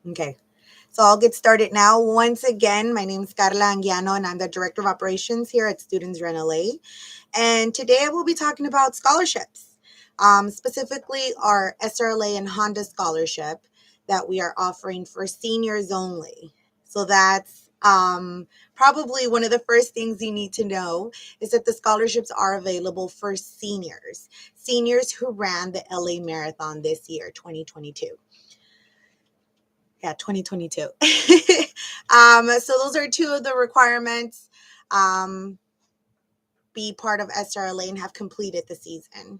Okay, so I'll get started now. Once again, my name is Carla Anguiano, and I'm the Director of Operations here at Students SRLA. And today I will be talking about scholarships, specifically our SRLA and Honda scholarship that we are offering for seniors only. So that's probably one of the first things you need to know is that the scholarships are available for seniors who ran the LA Marathon this year, 2022. Yeah, 2022. So those are two of the requirements. Be part of SRLA and have completed the season.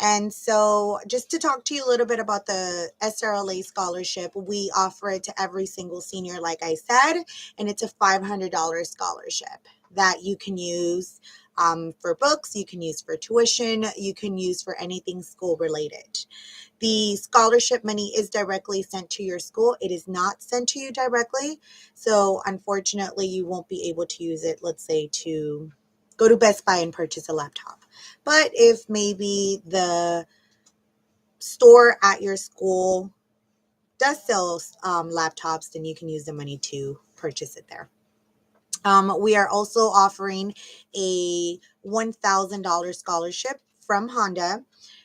And so just to talk to you a little bit about the SRLA scholarship, we offer it to every single senior, like I said, and it's a $500 scholarship that you can use for books, you can use for tuition, you can use for anything school related. The scholarship money is directly sent to your school. It is not sent to you directly. So unfortunately, you won't be able to use it, let's say, to go to Best Buy and purchase a laptop. But if maybe the store at your school does sell laptops, then you can use the money to purchase it there. We are also offering a $1,000 scholarship from Honda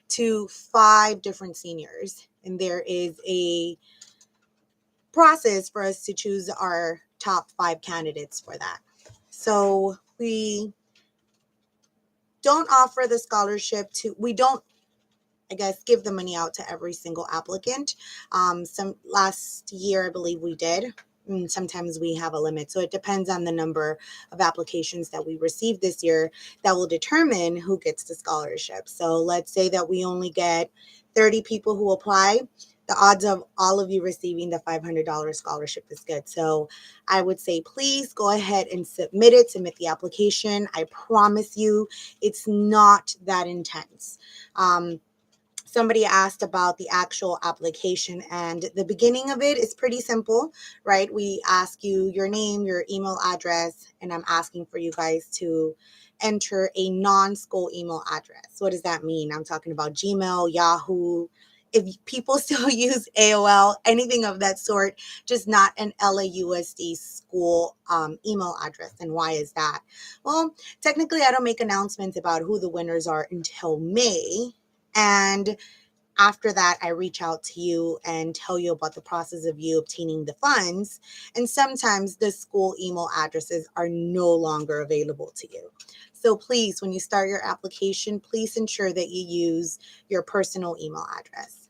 to 5 different seniors. And there is a process for us to choose our top 5 candidates for that. So we don't offer the scholarship we don't, I guess, give the money out to every single applicant. Some last year, I believe we did. And sometimes we have a limit. So it depends on the number of applications that we receive this year that will determine who gets the scholarship. So let's say that we only get 30 people who apply. The odds of all of you receiving the $500 scholarship is good. So I would say, please go ahead and submit it, submit the application. I promise you, it's not that intense. Somebody asked about the actual application, and the beginning of it is pretty simple, right? We ask you your name, your email address, and I'm asking for you guys to enter a non-school email address. What does that mean? I'm talking about Gmail, Yahoo. If people still use AOL, anything of that sort, just not an LAUSD school email address. And why is that? Well, technically, I don't make announcements about who the winners are until May. And after that, I reach out to you and tell you about the process of you obtaining the funds. And sometimes the school email addresses are no longer available to you. So please, when you start your application, please ensure that you use your personal email address.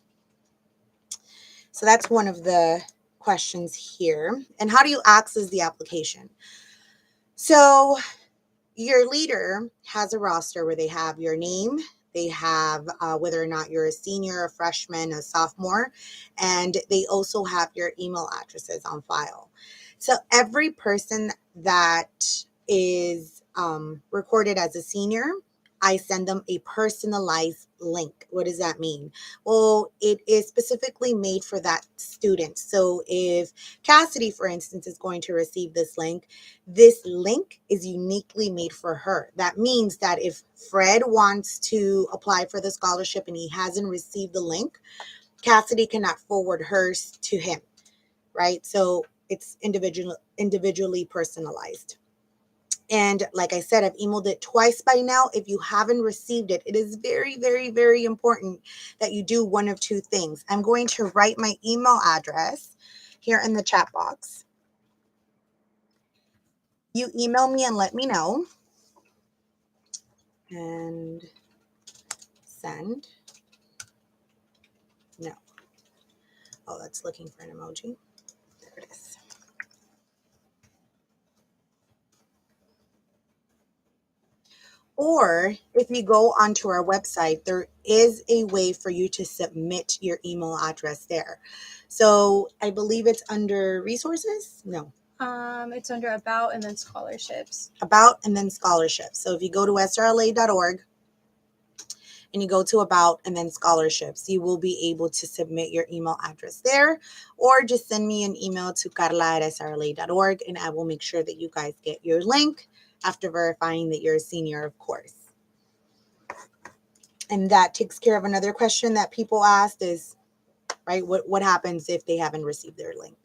So that's one of the questions here. And how do you access the application? So your leader has a roster where they have your name, they have whether or not you're a senior, a freshman, a sophomore, and they also have your email addresses on file. So every person that is recorded as a senior, I send them a personalized link. What does that mean? Well, it is specifically made for that student. So if Cassidy, for instance, is going to receive this link is uniquely made for her. That means that if Fred wants to apply for the scholarship and he hasn't received the link, Cassidy cannot forward hers to him, right? So it's individually personalized. And like I said, I've emailed it twice by now. If you haven't received it, it is very, very, very important that you do one of two things. I'm going to write my email address here in the chat box. You email me and let me know. And send. No. Oh, that's looking for an emoji. There it is. Or if you go onto our website, there is a way for you to submit your email address there. So I believe it's under resources. No. It's under About and then Scholarships. About and then Scholarships. So if you go to SRLA.org and you go to About and then Scholarships, you will be able to submit your email address there, or just send me an email to carla@srla.org and I will make sure that you guys get your link after verifying that you're a senior, of course. And that takes care of another question that people asked is, right? What happens if they haven't received their link?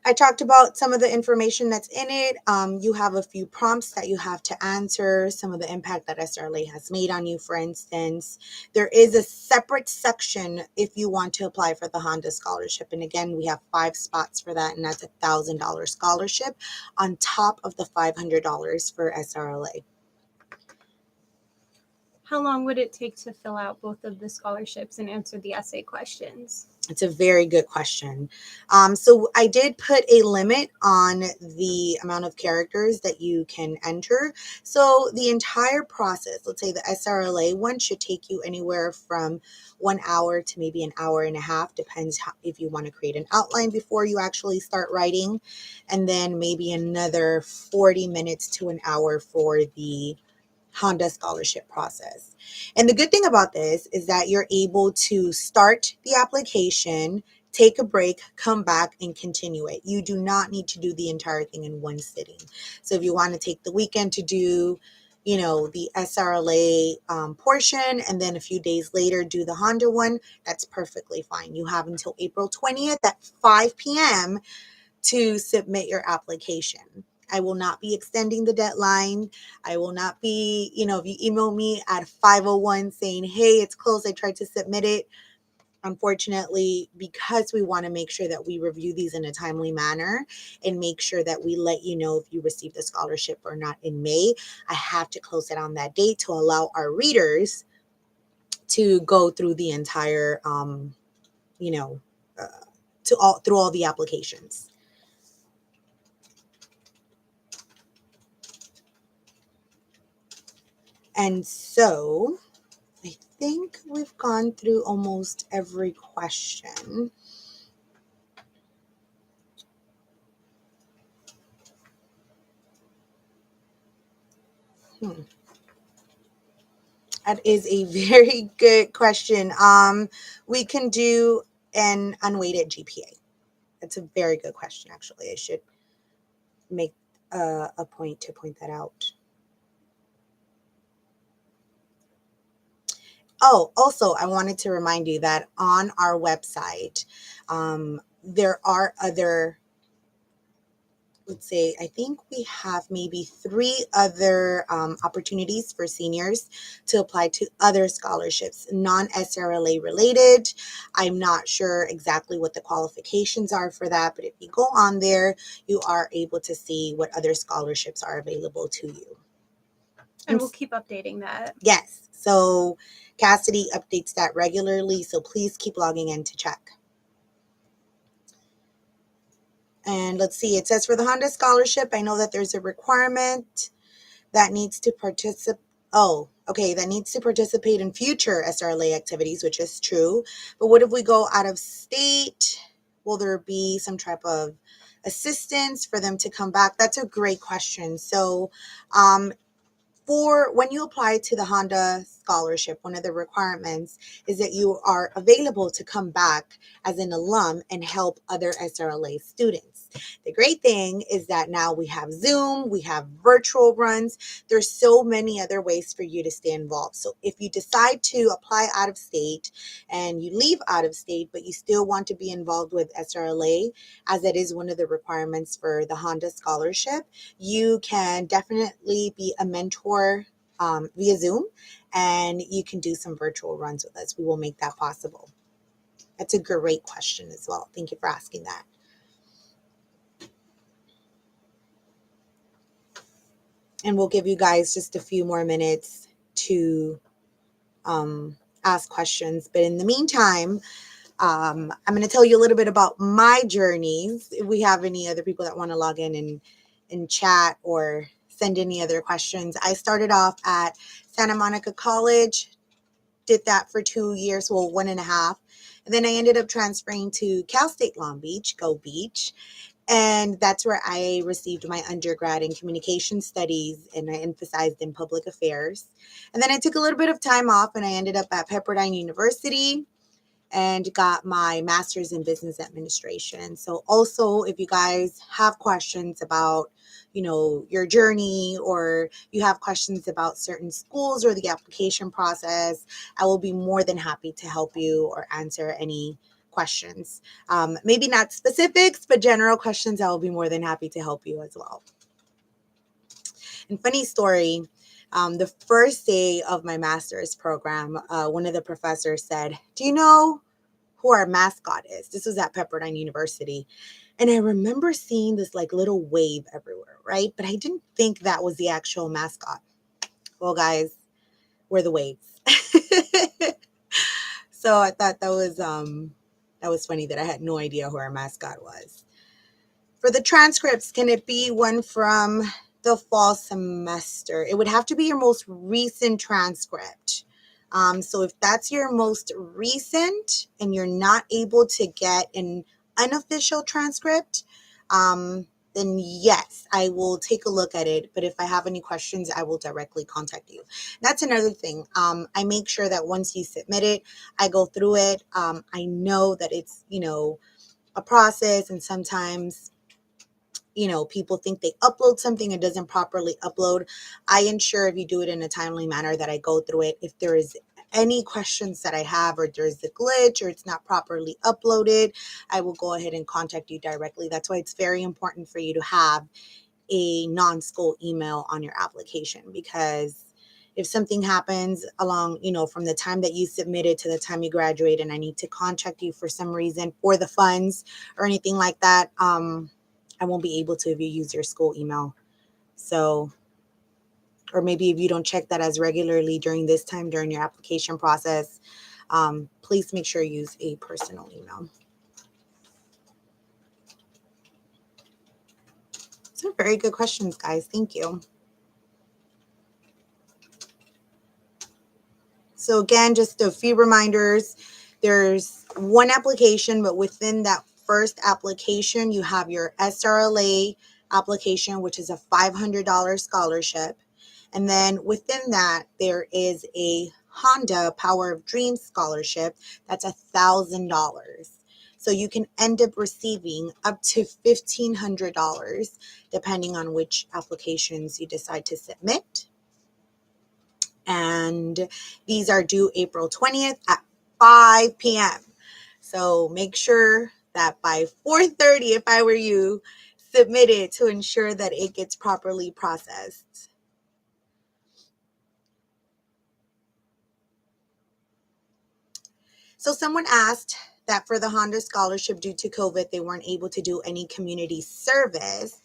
I talked about some of the information that's in it. You have a few prompts that you have to answer, some of the impact that SRLA has made on you, for instance. There is a separate section if you want to apply for the Honda Scholarship. And again, we have 5 spots for that, and that's a $1,000 scholarship on top of the $500 for SRLA. How long would it take to fill out both of the scholarships and answer the essay questions? It's a very good question. So I did put a limit on the amount of characters that you can enter. So the entire process, let's say the SRLA one, should take you anywhere from 1 hour to maybe an hour and a half, depends if you want to create an outline before you actually start writing, and then maybe another 40 minutes to an hour for the Honda scholarship process. And the good thing about this is that you're able to start the application, take a break, come back, and continue it. You do not need to do the entire thing in one sitting. So if you want to take the weekend to do, the SRLA portion, and then a few days later do the Honda one, that's perfectly fine. You have until April 20th at 5 p.m. to submit your application. I will not be extending the deadline. I will not be, if you email me at 5:01 saying, hey, it's closed, I tried to submit it. Unfortunately, because we want to make sure that we review these in a timely manner and make sure that we let you know if you received the scholarship or not in May, I have to close it on that date to allow our readers to go through the entire, through all the applications. And so I think we've gone through almost every question. That is a very good question. We can do an unweighted GPA. That's a very good question, actually. I should make a point to point that out. Oh, also, I wanted to remind you that on our website, there are other, let's say, I think we have maybe 3 other opportunities for seniors to apply to other scholarships, non-SRLA related. I'm not sure exactly what the qualifications are for that, but if you go on there, you are able to see what other scholarships are available to you. And we'll keep updating that. Yes. So Cassidy updates that regularly, so please keep logging in to check. And let's see, it says for the Honda Scholarship, I know that there's a requirement that needs to participate. Oh, okay, that needs to participate in future SRLA activities, which is true. But what if we go out of state? Will there be some type of assistance for them to come back? That's a great question. So, for when you apply to the Honda Scholarship, one of the requirements is that you are available to come back as an alum and help other SRLA students. The great thing is that now we have Zoom, we have virtual runs. There's so many other ways for you to stay involved. So if you decide to apply out of state and you leave out of state, but you still want to be involved with SRLA, as it is one of the requirements for the Honda Scholarship, you can definitely be a mentor via Zoom, and you can do some virtual runs with us. We will make that possible. That's a great question as well. Thank you for asking that. And we'll give you guys just a few more minutes to ask questions. But in the meantime, I'm going to tell you a little bit about my journeys. If we have any other people that want to log in and chat or send any other questions. I started off at Santa Monica College, did that for 2 years, well, 1.5. And then I ended up transferring to Cal State Long Beach, Go Beach. And that's where I received my undergrad in communication studies, and I emphasized in public affairs. And then I took a little bit of time off, and I ended up at Pepperdine University. and got my master's in business administration. So also, if you guys have questions about, your journey, or you have questions about certain schools or the application process, I will be more than happy to help you or answer any questions. Maybe not specifics, but general questions, I will be more than happy to help you as well. And funny story, the first day of my master's program, one of the professors said, "Do you know who our mascot is?" This was at Pepperdine University. And I remember seeing this like little wave everywhere, right? But I didn't think that was the actual mascot. Well, guys, we're the waves. So I thought that was funny that I had no idea who our mascot was. For the transcripts, can it be one from the fall semester? It would have to be your most recent transcript. So if that's your most recent and you're not able to get an unofficial transcript, then yes, I will take a look at it. But if I have any questions, I will directly contact you. That's another thing. I make sure that once you submit it, I go through it. I know that it's, a process, and sometimes people think they upload something and doesn't properly upload. I ensure, if you do it in a timely manner, that I go through it. If there is any questions that I have, or there's a glitch or it's not properly uploaded, I will go ahead and contact you directly. That's why it's very important for you to have a non-school email on your application, because if something happens along, from the time that you submit it to the time you graduate, and I need to contact you for some reason for the funds or anything like that, I won't be able to if you use your school email. So, or maybe if you don't check that as regularly during this time, during your application process, please make sure you use a personal email. So very good questions, guys. Thank you. So again, just a few reminders. There's one application, but within that first application, you have your SRLA application, which is a $500 scholarship. And then within that, there is a Honda Power of Dreams scholarship. That's $1,000. So you can end up receiving up to $1,500 depending on which applications you decide to submit. And these are due April 20th at 5 p.m. So make sure that by 4:30, if I were you, submit it to ensure that it gets properly processed. So someone asked that for the Honda Scholarship, due to COVID, they weren't able to do any community service,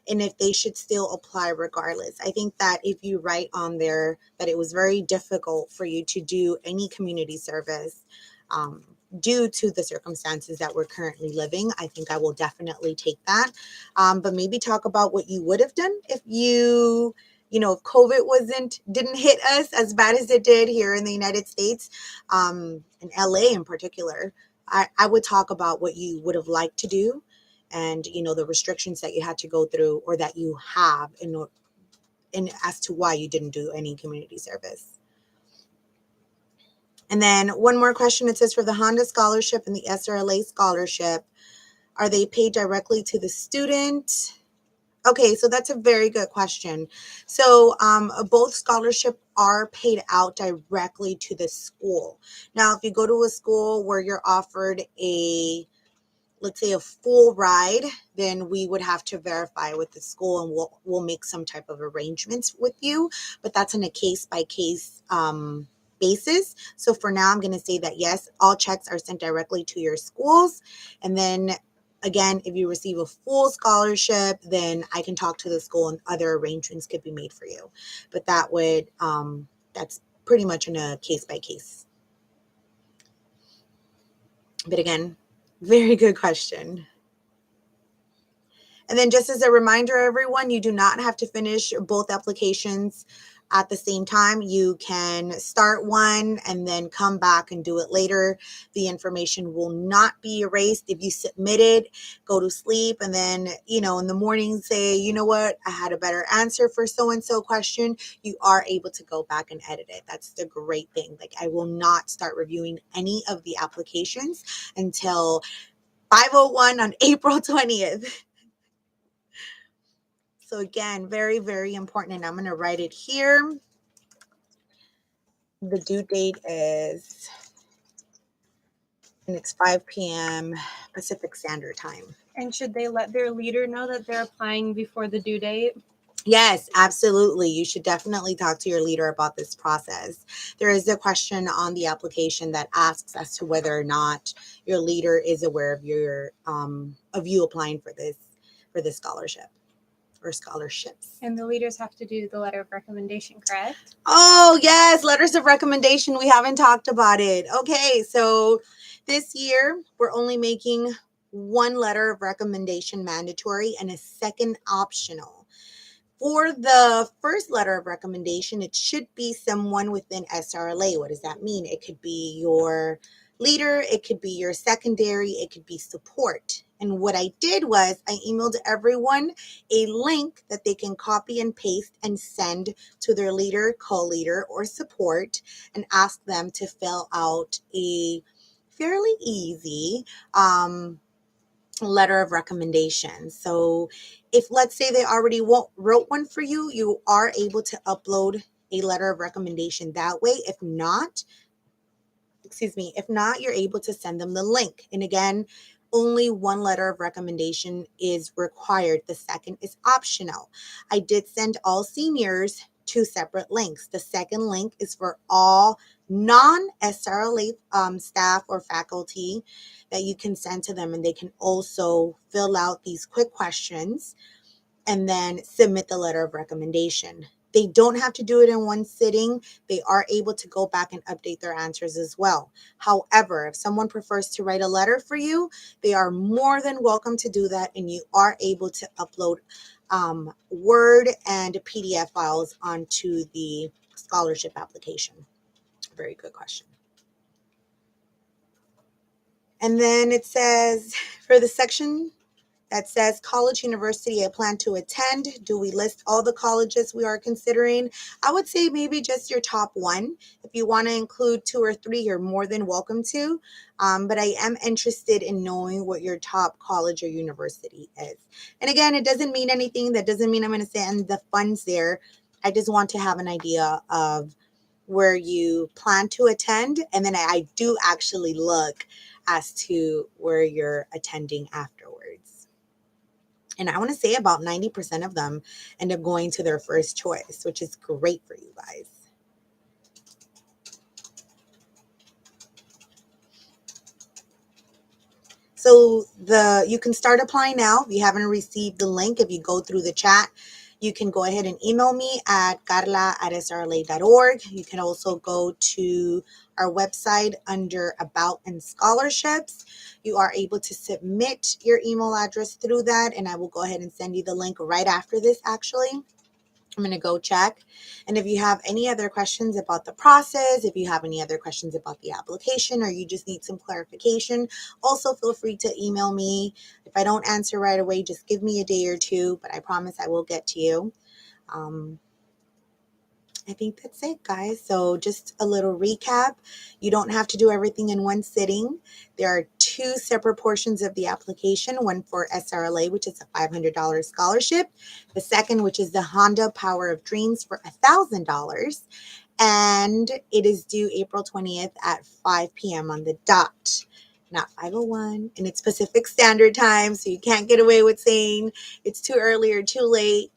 and if they should still apply regardless. I think that if you write on there that it was very difficult for you to do any community service due to the circumstances that we're currently living, I think I will definitely take that. But maybe talk about what you would have done if if COVID didn't hit us as bad as it did here in the United States, in LA in particular. I would talk about what you would have liked to do, and the restrictions that you had to go through, or that you have, and as to why you didn't do any community service. And then one more question. It says, for the Honda Scholarship and the SRLA Scholarship, are they paid directly to the student? Okay, so that's a very good question. So both scholarships are paid out directly to the school. Now, if you go to a school where you're offered let's say a full ride, then we would have to verify with the school, and we'll make some type of arrangements with you. But that's on a case by case basis. So for now, I'm going to say that yes, all checks are sent directly to your schools. And then again, if you receive a full scholarship, then I can talk to the school and other arrangements could be made for you. But that's pretty much in a case by case. But again, very good question. And then just as a reminder, everyone, you do not have to finish both applications at the same time. You can start one and then come back and do it later. The information will not be erased. If you submit it, go to sleep, and then, in the morning say, you know what, I had a better answer for so-and-so question, you are able to go back and edit it. That's the great thing. Like, I will not start reviewing any of the applications until 5:01 on April 20th. So again, very, very important. And I'm going to write it here. The due date is, and it's 5 p.m. Pacific Standard Time. And should they let their leader know that they're applying before the due date? Yes, absolutely. You should definitely talk to your leader about this process. There is a question on the application that asks as to whether or not your leader is aware of you applying for this scholarship or scholarships. And the leaders have to do the letter of recommendation, correct? Oh, yes, letters of recommendation. We haven't talked about it. Okay, so this year we're only making one letter of recommendation mandatory and a second optional. For the first letter of recommendation, it should be someone within SRLA. What does that mean? It could be your leader, it could be your secondary, it could be support. And what I did was I emailed everyone a link that they can copy and paste and send to their leader, co-leader, or support, and ask them to fill out a fairly easy letter of recommendation. So if, let's say, they already wrote one for you, you are able to upload a letter of recommendation that way. If not, you're able to send them the link. And again, only one letter of recommendation is required. The second is optional. I did send all seniors two separate links. The second link is for all non-SRLA staff or faculty that you can send to them, and they can also fill out these quick questions and then submit the letter of recommendation. They don't have to do it in one sitting. They are able to go back and update their answers as well. However, if someone prefers to write a letter for you, they are more than welcome to do that, and you are able to upload Word and PDF files onto the scholarship application. Very good question. And then it says, for the section that says college, university I plan to attend, do we list all the colleges we are considering? I would say maybe just your top one. If you want to include 2 or 3, you're more than welcome to. But I am interested in knowing what your top college or university is. And again, it doesn't mean anything. That doesn't mean I'm going to send the funds there. I just want to have an idea of where you plan to attend. And then I do actually look as to where you're attending afterwards. And I want to say about 90% of them end up going to their first choice, which is great for you guys. So you can start applying now. If you haven't received the link, if you go through the chat, you can go ahead and email me at carla@srla.org. You can also go to our website under About and Scholarships. You are able to submit your email address through that, and I will go ahead and send you the link right after this, actually. I'm going to go check. And if you have any other questions about the process, if you have any other questions about the application, or you just need some clarification, also feel free to email me. If I don't answer right away, just give me a day or two, but I promise I will get to you. I think that's it, guys. So just a little recap. You don't have to do everything in one sitting. There are 2 separate portions of the application, one for SRLA, which is a $500 scholarship. The second, which is the Honda Power of Dreams for $1,000. And it is due April 20th at 5 p.m. on the dot. Not 5:01, and it's Pacific Standard Time, so you can't get away with saying it's too early or too late.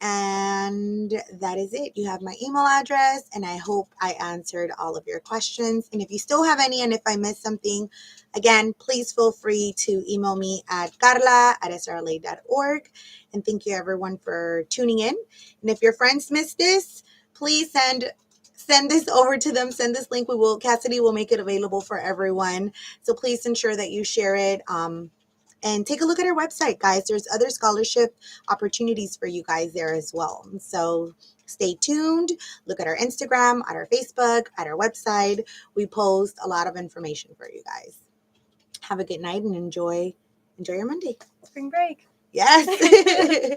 And that is it. You have my email address, and I hope I answered all of your questions. And if you still have any, and if I missed something, again, please feel free to email me at carla@srla.org. And thank you, everyone, for tuning in. And if your friends missed this, please send this over to them. Send this link. Cassidy will make it available for everyone. So please ensure that you share it. And take a look at our website, guys. There's other scholarship opportunities for you guys there as well. So stay tuned. Look at our Instagram, at our Facebook, at our website. We post a lot of information for you guys. Have a good night and enjoy your Monday. Spring break. Yes.